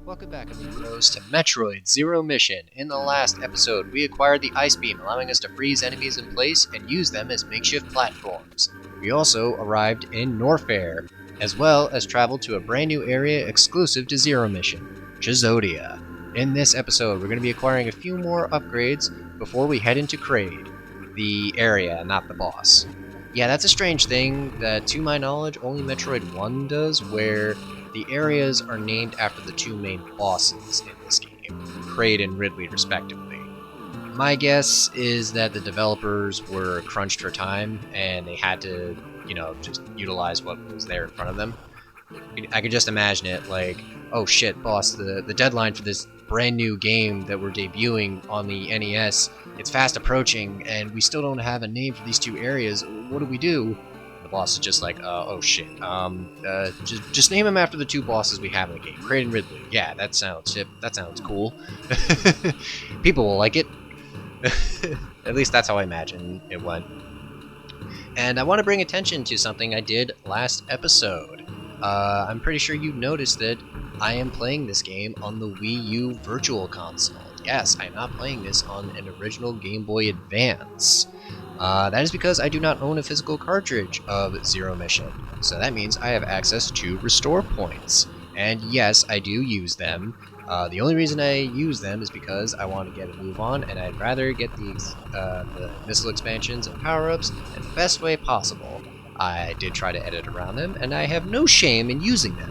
Welcome back, amigos, to Metroid Zero Mission. In the last episode, we acquired the Ice Beam, allowing us to freeze enemies in place and use them as makeshift platforms. We also arrived in Norfair, as well as traveled to a brand new area exclusive to Zero Mission, Chizodia. In this episode, we're going to be acquiring a few more upgrades before we head into Kraid, the area, not the boss. Yeah, that's a strange thing that, to my knowledge, only Metroid 1 does, where the areas are named after the two main bosses in this game, Kraid and Ridley respectively. My guess is that the developers were crunched for time and they had to, just utilize what was there in front of them. I could just imagine it like, oh shit, boss, the deadline for this brand new game that we're debuting on the NES, it's fast approaching and we still don't have a name for these two areas. What do we do? The boss is just like, oh shit. Just name them after the two bosses we have in the game, Kraid and Ridley. Yeah, that sounds cool. People will like it. At least that's how I imagine it went. And I want to bring attention to something I did last episode. I'm pretty sure you noticed that I am playing this game on the Wii U Virtual Console. Yes, I'm not playing this on an original Game Boy Advance. That is because I do not own a physical cartridge of Zero Mission, so that means I have access to restore points. And yes, I do use them. The only reason I use them is because I want to get a move on, and I'd rather get the missile expansions and power-ups in the best way possible. I did try to edit around them, and I have no shame in using them.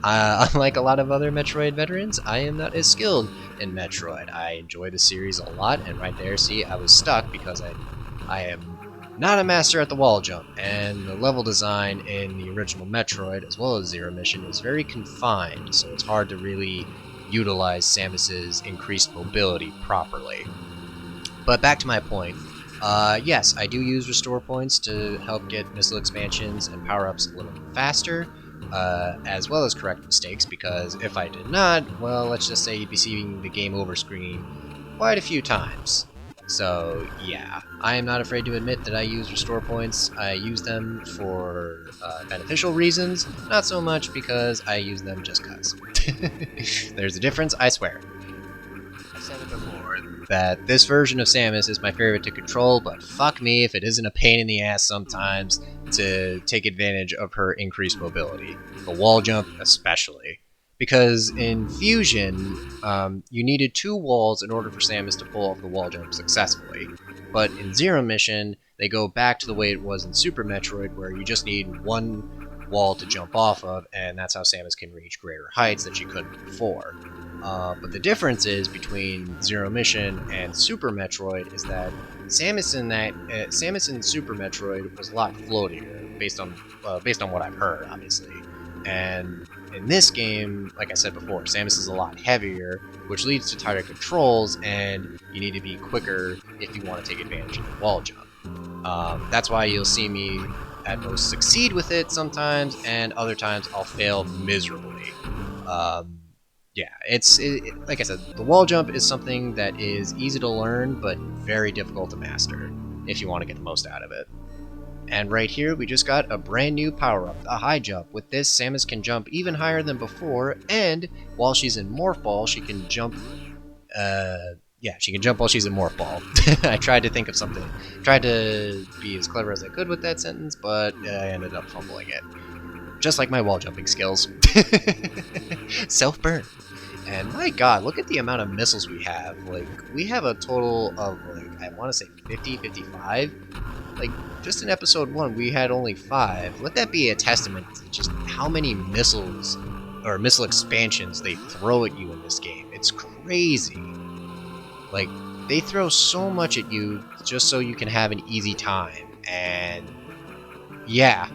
Unlike a lot of other Metroid veterans, I am not as skilled in Metroid. I enjoy the series a lot, and right there, see, I was stuck because I am not a master at the wall jump, and the level design in the original Metroid, as well as Zero Mission, is very confined, so it's hard to really utilize Samus's increased mobility properly. But back to my point. Yes, I do use restore points to help get missile expansions and power-ups a little faster, as well as correct mistakes, because if I did not, well, let's just say you'd be seeing the game over screen quite a few times. So, yeah, I am not afraid to admit that I use restore points. I use them for beneficial reasons, not so much because I use them just cuz. There's a difference, I swear. I said it before that this version of Samus is my favorite to control, but fuck me if it isn't a pain in the ass sometimes to take advantage of her increased mobility. The wall jump especially. Because in Fusion, you needed two walls in order for Samus to pull off the wall jump successfully. But in Zero Mission, they go back to the way it was in Super Metroid, where you just need one wall to jump off of, and that's how Samus can reach greater heights that she couldn't before. But the difference is between Zero Mission and Super Metroid is that Samus in Super Metroid was a lot floatier, based on what I've heard, obviously. And in this game, like I said before, Samus is a lot heavier, which leads to tighter controls, and you need to be quicker if you want to take advantage of the wall jump. That's why you'll see me at most succeed with it sometimes, and other times I'll fail miserably. Like I said, the wall jump is something that is easy to learn, but very difficult to master if you want to get the most out of it. And right here, we just got a brand new power-up, the high jump. With this, Samus can jump even higher than before, and while she's in Morph Ball, she can jump... she can jump while she's in Morph Ball. I tried to think of something. Tried to be as clever as I could with that sentence, but I ended up fumbling it. Just like my wall jumping skills. Self-burn. And my god, look at the amount of missiles we have. Like, we have a total of, like, I want to say 50, 55? Like, just in episode 1, we had only 5. Let that be a testament to just how many missiles, or missile expansions, they throw at you in this game. It's crazy. Like, they throw so much at you just so you can have an easy time. And, yeah.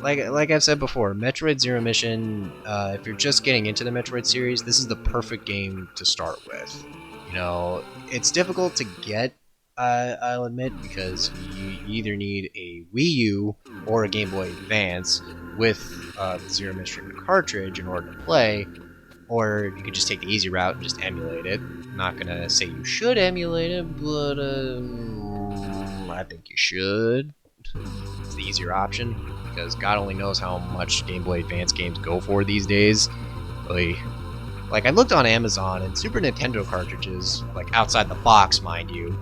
Like I've said before, Metroid Zero Mission, if you're just getting into the Metroid series, this is the perfect game to start with. You know, it's difficult to get, I'll admit, because you either need a Wii U or a Game Boy Advance with the Zero Mission cartridge in order to play, or you could just take the easy route and just emulate it. I'm not gonna say you should emulate it, but I think you should. It's the easier option, because God only knows how much Game Boy Advance games go for these days. Oy. Like, I looked on Amazon, and Super Nintendo cartridges, like outside the box, mind you,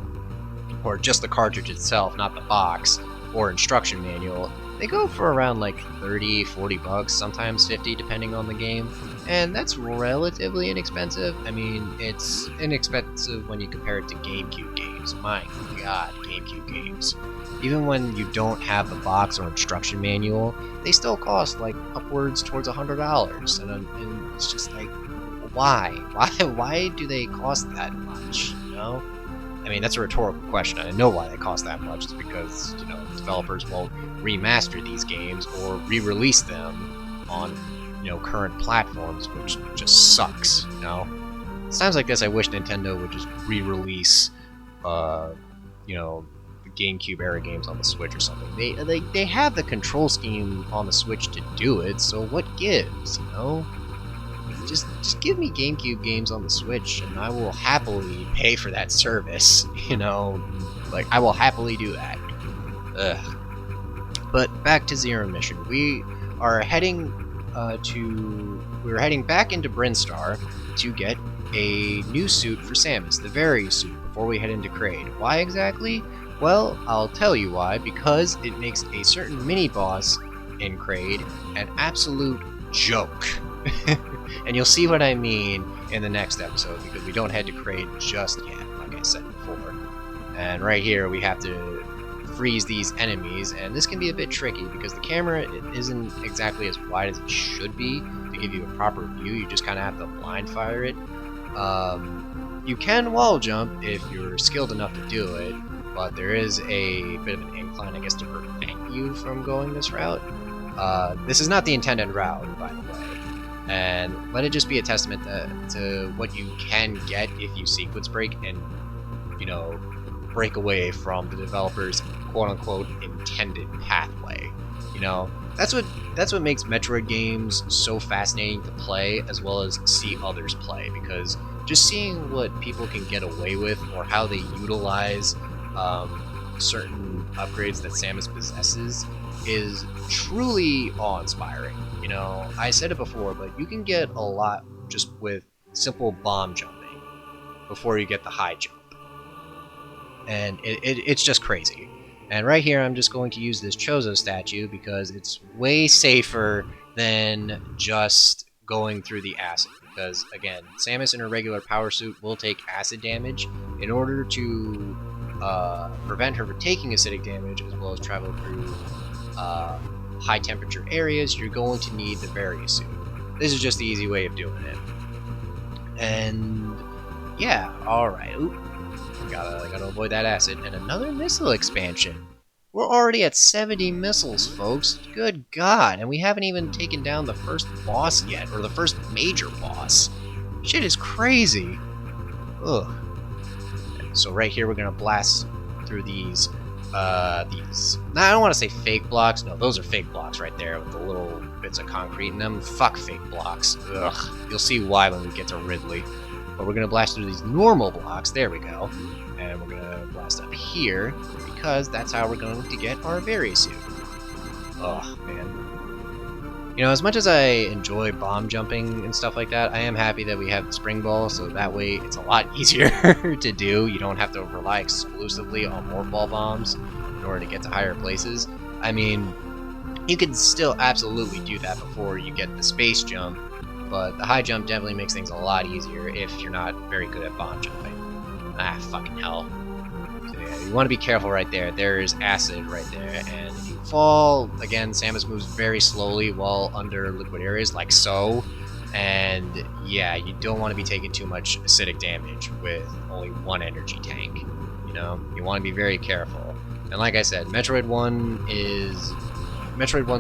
or just the cartridge itself, not the box, or instruction manual, they go for around like 30, 40 bucks, sometimes 50 depending on the game, and that's relatively inexpensive. I mean, it's inexpensive when you compare it to GameCube games. My god, GameCube games. Even when you don't have the box or instruction manual, they still cost like upwards towards $100, and it's just like, why? Why do they cost that much, you know? I mean, that's a rhetorical question. I know why they cost that much. It's because, you know, developers won't remaster these games or re-release them on, you know, current platforms, which just sucks, you know? It's times like this I wish Nintendo would just re-release, you know, the GameCube era games on the Switch or something. They have the control scheme on the Switch to do it, so what gives, you know? Just give me GameCube games on the Switch, and I will happily pay for that service. You know, like I will happily do that. Ugh. But back to Zero Mission. We are heading we're heading back into Brinstar to get a new suit for Samus, the Very suit, before we head into Kraid. Why exactly? Well, I'll tell you why. Because it makes a certain mini boss in Kraid an absolute joke. And you'll see what I mean in the next episode, because we don't head to Kraid just yet, like I said before. And right here we have to freeze these enemies, and this can be a bit tricky because the camera isn't exactly as wide as it should be to give you a proper view. You just kind of have to blind fire it. You can wall jump if you're skilled enough to do it, but there is a bit of an incline, I guess, to prevent you from going this route. This is not the intended route, by the way. And let it just be a testament to what you can get if you sequence break and, you know, break away from the developer's quote-unquote intended pathway. You know, that's what makes Metroid games so fascinating to play, as well as see others play, because just seeing what people can get away with or how they utilize certain upgrades that Samus possesses is truly awe-inspiring. You know, I said it before, but you can get a lot just with simple bomb jumping before you get the high jump. And it's just crazy. And right here, I'm just going to use this Chozo statue because it's way safer than just going through the acid. Because, again, Samus in her regular power suit will take acid damage. In order to prevent her from taking acidic damage, as well as travel through high temperature areas, you're going to need the Very suit. This is just the easy way of doing it. And yeah, alright. Oop. Gotta avoid that acid. And another missile expansion. We're already at 70 missiles, folks. Good god. And we haven't even taken down the first boss yet, or the first major boss. Shit is crazy. Ugh. So right here we're gonna blast through these now, I don't want to say fake blocks. No, those are fake blocks right there with the little bits of concrete in them. Fuck fake blocks. Ugh. You'll see why when we get to Ridley. But we're going to blast through these normal blocks. There we go. And we're going to blast up here, because that's how we're going to get our Very suit. Oh, man. You know, as much as I enjoy bomb jumping and stuff like that, I am happy that we have the spring ball, so that way it's a lot easier to do. You don't have to rely exclusively on morph ball bombs in order to get to higher places. I mean, you can still absolutely do that before you get the space jump, but the high jump definitely makes things a lot easier if you're not very good at bomb jumping. Ah, fucking hell. So yeah, you want to be careful right there. There's acid right there, and if you fall, again, Samus moves very slowly while under liquid areas, like so. And yeah, you don't want to be taking too much acidic damage with only one energy tank. You know, you want to be very careful. And like I said, Metroid 1's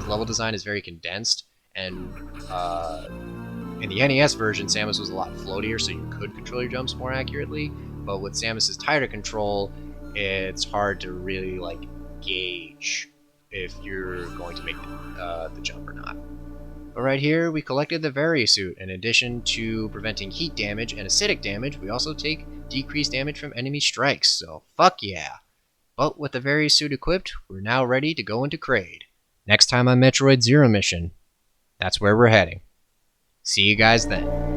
level design is very condensed, and in the NES version, Samus was a lot floatier, so you could control your jumps more accurately. But with Samus's tighter control, it's hard to really like gauge if you're going to make the jump or not. But right here, we collected the Very suit. In addition to preventing heat damage and acidic damage, we also take decreased damage from enemy strikes. So fuck yeah! But with the Very suit equipped, we're now ready to go into Kraid. Next time on Metroid Zero Mission, that's where we're heading. See you guys then.